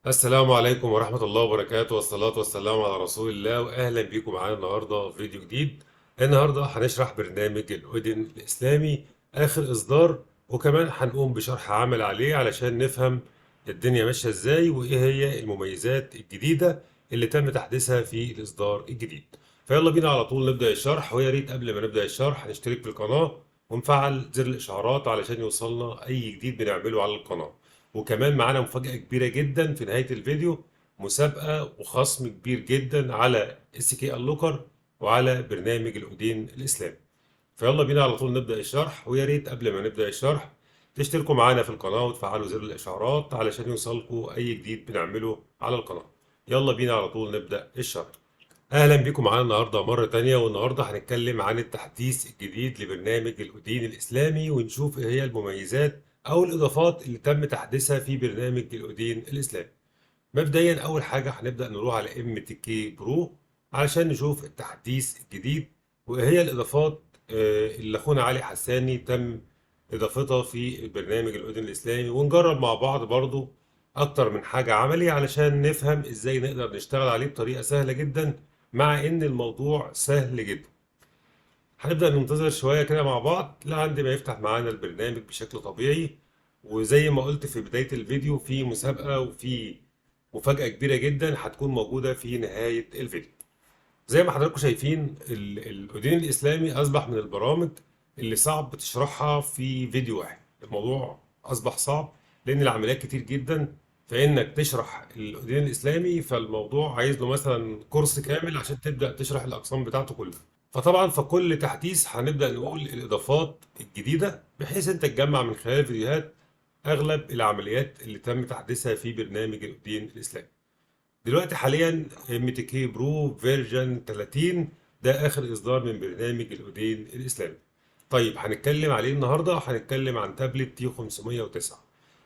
السلام عليكم ورحمة الله وبركاته، والصلاة والسلام على رسول الله، وأهلا بيكم معانا النهاردة في فيديو جديد. النهاردة هنشرح برنامج الأودن الإسلامي آخر إصدار، وكمان هنقوم بشرح عمل عليه علشان نفهم الدنيا ماشية إزاي وإيه هي المميزات الجديدة اللي تم تحديثها في الإصدار الجديد. فيلا بينا على طول نبدأ الشرح، ويا ريت قبل ما نبدأ الشرح نشترك في القناة ونفعل زر الإشعارات علشان يوصلنا أي جديد بنعمله على القناة. وكمان معانا مفاجأة كبيرة جدا في نهاية الفيديو، مسابقة وخصم كبير جدا على اس كي اللوكر وعلى برنامج الأودين الإسلامي. فيلا بينا على طول نبدأ الشرح، ويا ريت قبل ما نبدأ الشرح تشتركوا معانا في القناة وتفعلوا زر الإشعارات علشان يوصلكوا أي جديد بنعمله على القناة. يلا بينا على طول نبدأ الشرح. أهلا بيكم معانا النهاردة مرة تانية، والنهاردة هنتكلم عن التحديث الجديد لبرنامج الأودين الإسلامي، ونشوف إيه هي المميزات أو الإضافات اللي تم تحديثها في برنامج الأودين الإسلامي. مبدئيا أول حاجة هنبدأ نروح على ام تي كي برو علشان نشوف التحديث الجديد وإيه هي الإضافات اللي أخونا علي حساني تم إضافتها في البرنامج الأودين الإسلامي، ونجرب مع بعض برضو أكتر من حاجة عملي علشان نفهم إزاي نقدر نشتغل عليه بطريقة سهلة جدا، مع إن الموضوع سهل جدا. هنبدأ ننتظر شوية كده مع بعض لحد ما يفتح معانا البرنامج بشكل طبيعي. وزي ما قلت في بداية الفيديو، في مسابقة وفي مفاجأة كبيرة جدا هتكون موجودة في نهاية الفيديو. زي ما حضراتكم شايفين، الأودين الإسلامي أصبح من البرامج اللي صعب تشرحها في فيديو واحد. الموضوع أصبح صعب لأن العمليات كتير جدا، فإنك تشرح الأودين الإسلامي فالموضوع عايز له مثلا كورس كامل عشان تبدأ تشرح الأقسام بتاعته كلها. فطبعا فكل تحديث هنبدأ نقول الإضافات الجديدة بحيث أنت تجمع من خلال الفيديوهات أغلب العمليات اللي تم تحديثها في برنامج الأودين الإسلامي. دلوقتي حاليا ام تي كي برو فيرجن 30 ده اخر اصدار من برنامج الاودين الاسلامي. طيب هنتكلم عليه النهارده، هنتكلم عن تابلت تي 509.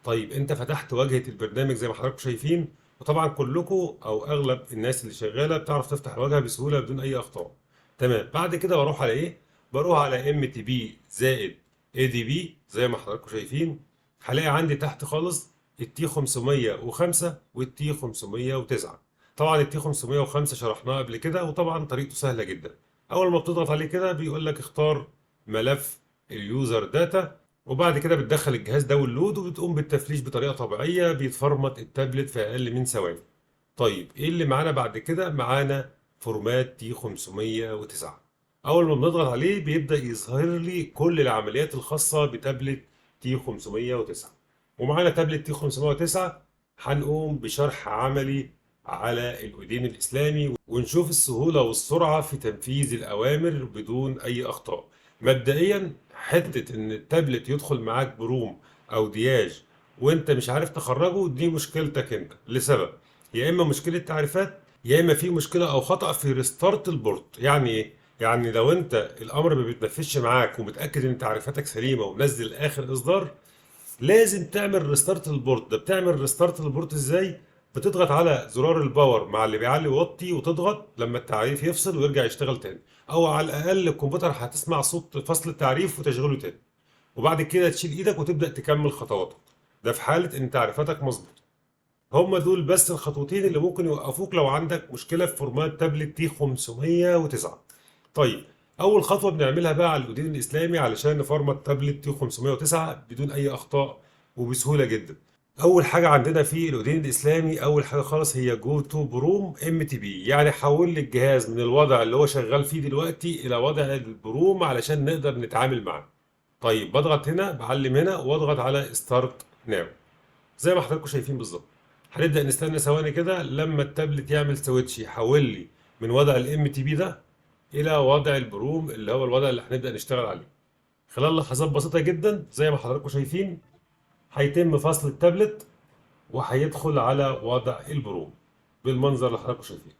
طيب انت فتحت واجهة البرنامج زي ما حضراتكم شايفين، وطبعا كلكم او اغلب الناس اللي شغاله بتعرف تفتح الواجهه بسهوله بدون اي اخطاء. تمام، بعد كده بروح على ايه؟ بروح على ام تي بي زائد اي دي بي زي ما حضراتكم شايفين. هلاقي عندي تحت خالص التي 505 والتي 509. طبعا التي 505 شرحناه قبل كده، وطبعا طريقته سهله جدا. اول ما بتضغط عليه كده بيقول لك اختار ملف اليوزر داتا، وبعد كده بتدخل الجهاز داونلود وبتقوم بالتفريش بطريقه طبيعيه، بيتفرمت التابلت في اقل من ثواني. طيب ايه اللي معانا بعد كده؟ معانا فورمات تي 509. اول ما بنضغط عليه بيبدأ يظهر لي كل العمليات الخاصة بتابلت تي 509. ومعانا تابلت تي 509 هنقوم بشرح عملي على الأودين الإسلامي ونشوف السهولة والسرعة في تنفيذ الأوامر بدون أي أخطاء. مبدئيا حتة إن التابلت يدخل معاك بروم أو دياج وأنت مش عارف تخرجه، دي مشكلتك أنت لسبب: يا اما مشكله تعريفات، يا اما في مشكله او خطا في ريستارت البورت. يعني ايه؟ يعني لو انت الامر ما بيتنفذش معاك ومتاكد ان تعريفاتك سليمه ومنزل اخر اصدار، لازم تعمل ريستارت للبورت. ده بتعمل ريستارت للبورت ازاي؟ بتضغط على زرار الباور مع اللي بيعلي ويوطي، وتضغط لما التعريف يفصل ويرجع يشتغل تاني، او على الاقل الكمبيوتر هتسمع صوت فصل التعريف وتشغيله تاني. وبعد كده تشيل ايدك وتبدا تكمل خطواتك. ده في حاله ان تعريفاتك مظبوطه. هم دول بس الخطوتين اللي ممكن يوقفوك لو عندك مشكلة في فورمات تابلت تي 509. طيب، أول خطوة بنعملها بقى على الأودين الإسلامي علشان نفرمت تابلت تي 509 بدون أي أخطاء وبسهولة جدا. أول حاجة عندنا في الأودين الإسلامي، أول حاجة خالص هي جو تو بروم ام تي بي، يعني حول لي الجهاز من الوضع اللي هو شغال فيه دلوقتي إلى وضع البروم علشان نقدر نتعامل معاه. طيب بضغط هنا، بعلم هنا واضغط على ستارت ناو زي ما حضراتكم شايفين بالظبط. هنبدأ نستنى ثواني كده لما التابلت يعمل سويتش، يحول لي من وضع الام تي بي ده الى وضع البروم اللي هو الوضع اللي هنبدأ نشتغل عليه. خلال لحظات بسيطة جدا زي ما حضراتكم شايفين هيتم فصل التابلت وهيدخل على وضع البروم بالمنظر اللي حضراتكم شايفينه.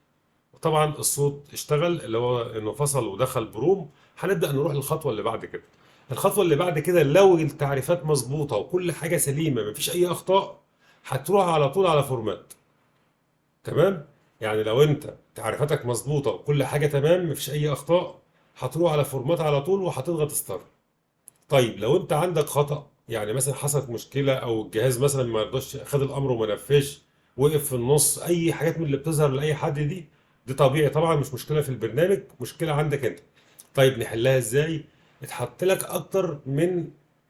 وطبعا الصوت اشتغل اللي هو انه فصل ودخل بروم. هنبدأ نروح للخطوة اللي بعد كده. الخطوة اللي بعد كده لو التعريفات مظبوطة وكل حاجة سليمة مفيش أي أخطاء، هتروح على طول على فورمات. تمام؟ يعني لو أنت تعريفاتك مظبوطة وكل حاجة تمام مفيش أي أخطاء، هتروح على فورمات على طول وهتضغط ستارت. طيب لو أنت عندك خطأ، يعني مثلا حصلت مشكلة أو الجهاز مثلا ما رضاش خد الأمر وما نفذش وقف في النص، اي حاجات من اللي بتظهر لاي حد دي طبيعي طبعا، مش مشكله في البرنامج، مشكله عندك انت. طيب نحلها ازاي؟ اتحط لك اكتر من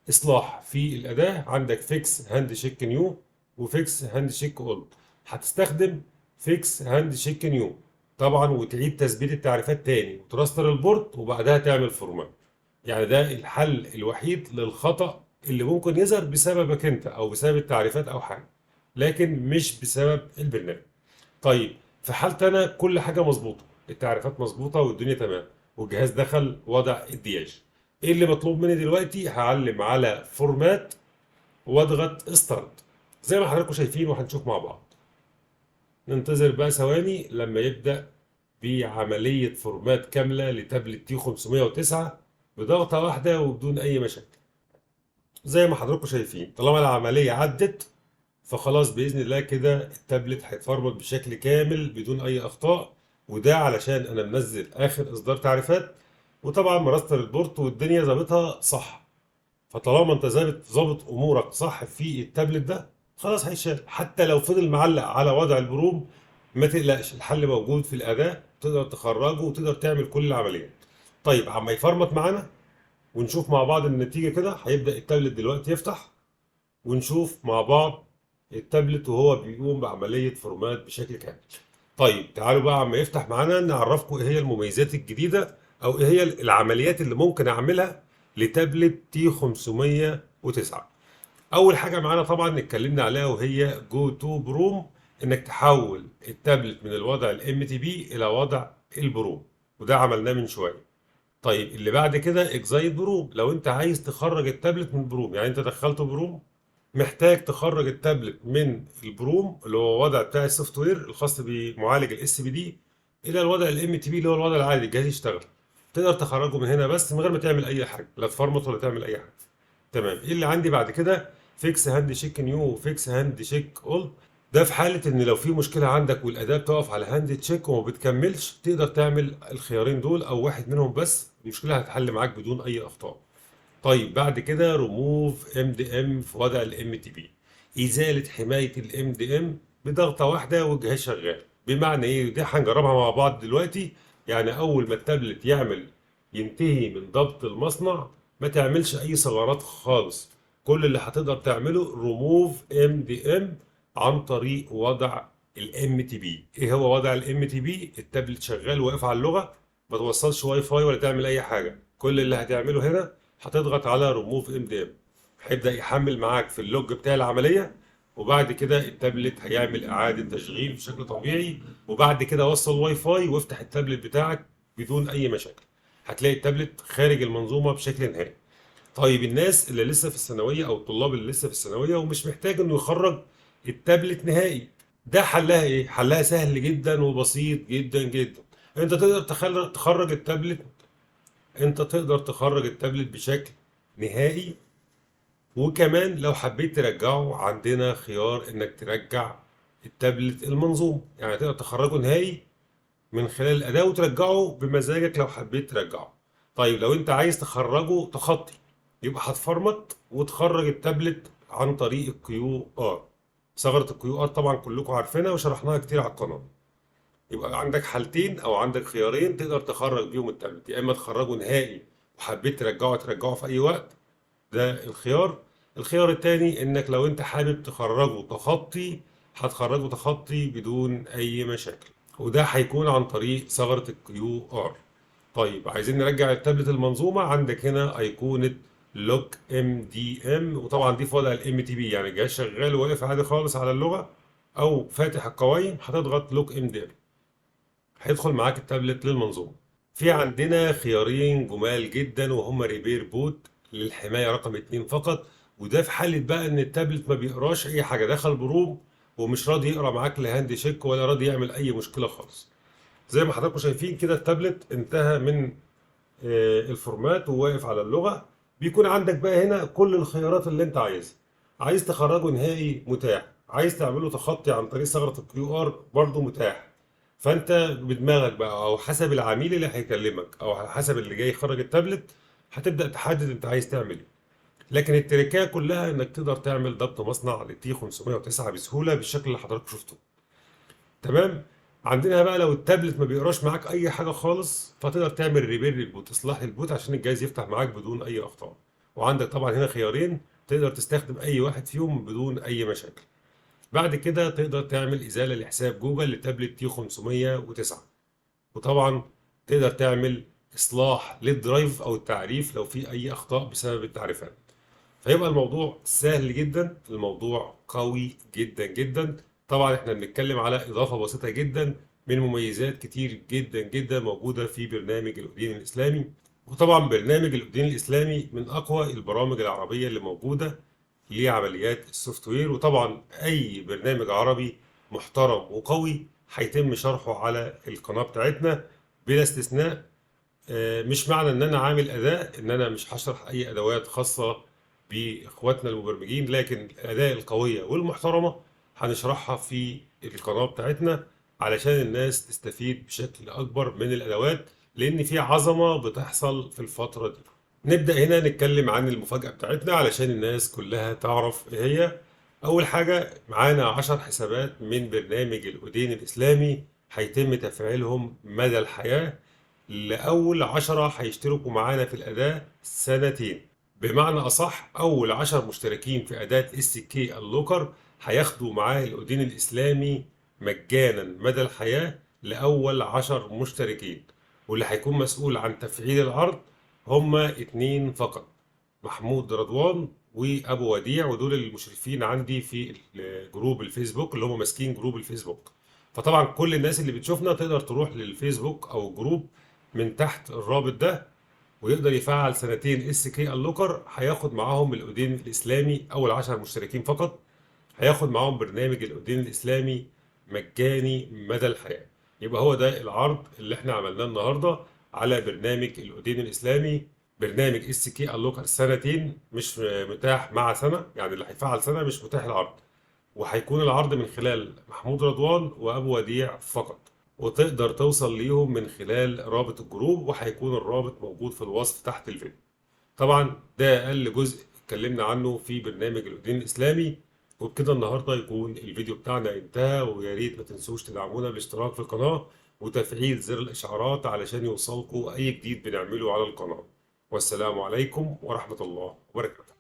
اصلاح في الاداه، عندك فيكس هاند شيك نيو وفيكس هاند شيك اولد. هتستخدم فيكس هاند شيك نيو طبعا، وتعيد تثبيت التعريفات تاني وتراستر البورت وبعدها تعمل فورمات. يعني ده الحل الوحيد للخطأ اللي ممكن يظهر بسببك انت او بسبب التعريفات او حاجه، لكن مش بسبب البرنامج. طيب في حالتي انا كل حاجه مظبوطه، التعريفات مظبوطه والدنيا تمام، والجهاز دخل وضع الدياج. ايه اللي مطلوب مني دلوقتي؟ هعلم على فورمات واضغط ستارت زي ما حضراتكم شايفين، وهنشوف مع بعض. ننتظر بقى ثواني لما يبدأ بعملية فورمات كاملة لتابلت تي 509 بضغطة واحدة وبدون أي مشاكل. زي ما حضراتكم شايفين طالما العملية عدت، فخلاص بإذن الله كده التابلت هيتفرمت بشكل كامل بدون أي أخطاء. وده علشان أنا منزل آخر إصدار تعريفات، وطبعا مرستر البورت والدنيا ظابطها صح. فطالما أنت ظابط أمورك صح في التابلت ده، خلاص هيشال. حتى لو فضل معلق على وضع البروم ما تقلقش، الحل موجود في الأداة، تقدر تخرجه وتقدر تعمل كل العمليات. طيب عما يفرمت معانا ونشوف مع بعض النتيجة كده، هيبدأ التابلت دلوقتي يفتح ونشوف مع بعض التابلت وهو بيقوم بعملية فورمات بشكل كامل. طيب تعالوا بقى عما يفتح معانا نعرفكم ايه هي المميزات الجديدة او ايه هي العمليات اللي ممكن اعملها لتابلت تي 509. اول حاجة معانا طبعا اتكلمنا عليها وهي جو تو بروم، انك تحول التابلت من الوضع الام تي بي الى وضع البروم، وده عملناه من شوية. طيب اللي بعد كده اكزايت بروم، لو انت عايز تخرج التابلت من بروم، يعني انت دخلته بروم محتاج تخرج التابلت من البروم اللي هو الوضع بتاع السوفت وير الخاص بمعالج الاس بي دي الى الوضع الام تي بي اللي هو الوضع العادي الجهاز يشتغل. تقدر تخرجه من هنا بس من غير ما تعمل اي حاجه، لا تفرمط ولا تعمل اي حاجه. تمام. ايه اللي عندي بعد كده؟ فيكس هاند شيك نيو وفيكس هاند شيك اولد. ده في حاله ان لو في مشكله عندك والاداه بتقف على هاند تشيك وما بتكملش، تقدر تعمل الخيارين دول او واحد منهم بس، المشكله هتحل معاك بدون اي اخطاء. طيب بعد كده ريموف ام دي ام في وضع الام تي بي، ازاله حمايه الام دي ام بضغطه واحده والجهاز شغال. بمعنى ايه؟ دي هنجربها مع بعض دلوقتي. يعني اول ما التابلت ينتهي من ضبط المصنع، ما تعملش اي ثغرات خالص. كل اللي هتقدر تعمله ريموف ام دي ام عن طريق وضع الام تي بي. ايه هو وضع الام تي بي؟ التابلت شغال واقف على اللغه، ما توصلش واي فاي ولا تعمل اي حاجه. كل اللي هتعمله هنا هتضغط على ريموف ام دي ام، هيبدأ يحمل معاك في اللوج بتاع العملية، وبعد كده التابلت هيعمل إعادة تشغيل بشكل طبيعي. وبعد كده وصل واي فاي وافتح التابلت بتاعك بدون أي مشاكل، هتلاقي التابلت خارج المنظومة بشكل نهائي. طيب الناس اللي لسه في الثانوية أو الطلاب اللي لسه في الثانوية ومش محتاج إنه يخرج التابلت نهائي، ده حلها إيه؟ حلها سهل جدا وبسيط جدا جدا. أنت تقدر تخرج التابلت، انت تقدر تخرج التابلت بشكل نهائي. وكمان لو حبيت ترجعه، عندنا خيار انك ترجع التابلت المنظوم، يعني تقدر تخرجه نهائي من خلال الاداة وترجعه بمزاجك لو حبيت ترجعه. طيب لو انت عايز تخرجه تخطي، يبقى هتفرمت وتخرج التابلت عن طريق الكيو ار. ثغرة الكيو ار طبعا كلكم عارفينها وشرحناها كتير على القناة. يبقى عندك حالتين او عندك خيارين تقدر تخرج بيهم التابلت، يا اما تخرجه نهائي وحبيت ترجعه في اي وقت، ده الخيار. الخيار التاني انك لو انت حابب تخرجه تخطي، هتخرجه تخطي بدون اي مشاكل، وده هيكون عن طريق ثغرة الكيو ار. طيب عايزين نرجع التابلت المنظومة، عندك هنا ايقونة لوك ام دي ام، وطبعا دي في وضع الام تي بي، يعني الجهاز شغال وواقف عادي خالص على اللغة او فاتح القوايم، هتضغط لوك ام دي ام هيدخل معاك التابلت للمنظومة. في عندنا خيارين جمال جدا وهما ريبير بوت للحماية رقم 2 فقط، وده في حالة بقى ان التابلت ما بيقراش اي حاجة، دخل بروم ومش راضي يقرا معاك لهاند شيك ولا راضي يعمل اي مشكلة خالص. زي ما حضراتكم شايفين كده التابلت انتهى من الفورمات وواقف على اللغة. بيكون عندك بقى هنا كل الخيارات اللي انت عايزها. عايز تخرجه نهائي متاح، عايز تعمله تخطي عن طريق ثغرة الكيو ار برضه متاح. فانت بدماغك بقى او حسب العميل اللي هيكلمك او على حسب اللي جاي يخرج التابلت، هتبدأ تحدد انت عايز تعمل ايه. لكن التركية كلها انك تقدر تعمل ضبط مصنع للتي 509 بسهولة بالشكل اللي حضرتك شفته. تمام. عندنا بقى لو التابلت ما بيقراش معاك اي حاجة خالص، فتقدر تعمل ريبير للبوت، اصلاح للبوت عشان الجهاز يفتح معاك بدون اي اخطاء. وعندك طبعا هنا خيارين تقدر تستخدم اي واحد فيهم بدون اي مشاكل. بعد كده تقدر تعمل ازالة لحساب جوجل لتابلت تي 509. وطبعا تقدر تعمل اصلاح للدرايف او التعريف لو في اي اخطاء بسبب التعريفات. فيبقى الموضوع سهل جدا، الموضوع قوي جدا جدا. طبعا احنا بنتكلم على اضافه بسيطه جدا من مميزات كتير جدا جدا موجوده في برنامج الاودين الاسلامي. وطبعا برنامج الاودين الاسلامي من اقوى البرامج العربيه اللي موجوده لعمليات السوفت وير. وطبعا اي برنامج عربي محترم وقوي هيتم شرحه على القناه بتاعتنا بلا استثناء. مش معنى ان انا عامل اداة ان انا مش هشرح اي ادوات خاصة باخواتنا المبرمجين، لكن الاداة القوية والمحترمة هنشرحها في القناة بتاعتنا علشان الناس تستفيد بشكل اكبر من الادوات، لان في عظمة بتحصل في الفترة دي. نبدأ هنا نتكلم عن المفاجأة بتاعتنا علشان الناس كلها تعرف ايه هي. اول حاجة معانا 10 حسابات من برنامج الاودين الاسلامي هيتم تفعيلهم مدى الحياة. لأول 10 هيشتركوا معانا في الأداة سنتين. بمعنى أصح أول 10 مشتركين في أداة اس كي اللوكر هياخدوا معاه الأودين الإسلامي مجانا مدى الحياة لأول 10 مشتركين. واللي هيكون مسؤول عن تفعيل العرض هما اتنين فقط، محمود رضوان وأبو وديع، ودول المشرفين عندي في جروب الفيسبوك اللي هم ماسكين جروب الفيسبوك. فطبعا كل الناس اللي بتشوفنا تقدر تروح للفيسبوك أو الجروب من تحت الرابط ده، ويقدر يفعل سنتين اس كي اللوكر. هياخد معاهم الاودين الاسلامي اول 10 مشتركين فقط، هياخد معاهم برنامج الاودين الاسلامي مجاني مدى الحياه. يبقى هو ده العرض اللي احنا عملناه النهارده على برنامج الاودين الاسلامي. برنامج اس كي اللوكر سنتين، مش متاح مع سنه، يعني اللي هيفعل سنه مش متاح العرض. وهيكون العرض من خلال محمود رضوان وابو وديع فقط. وتقدر توصل ليهم من خلال رابط الجروب، وهيكون الرابط موجود في الوصف تحت الفيديو. طبعا ده اقل جزء اتكلمنا عنه في برنامج الدين الاسلامي. وبكده النهارده يكون الفيديو بتاعنا انتهى، ويا ريت ما تنسوش تدعمونا بالاشتراك في القناة وتفعيل زر الاشعارات علشان يوصلكوا اي جديد بنعمله على القناة. والسلام عليكم ورحمة الله وبركاته.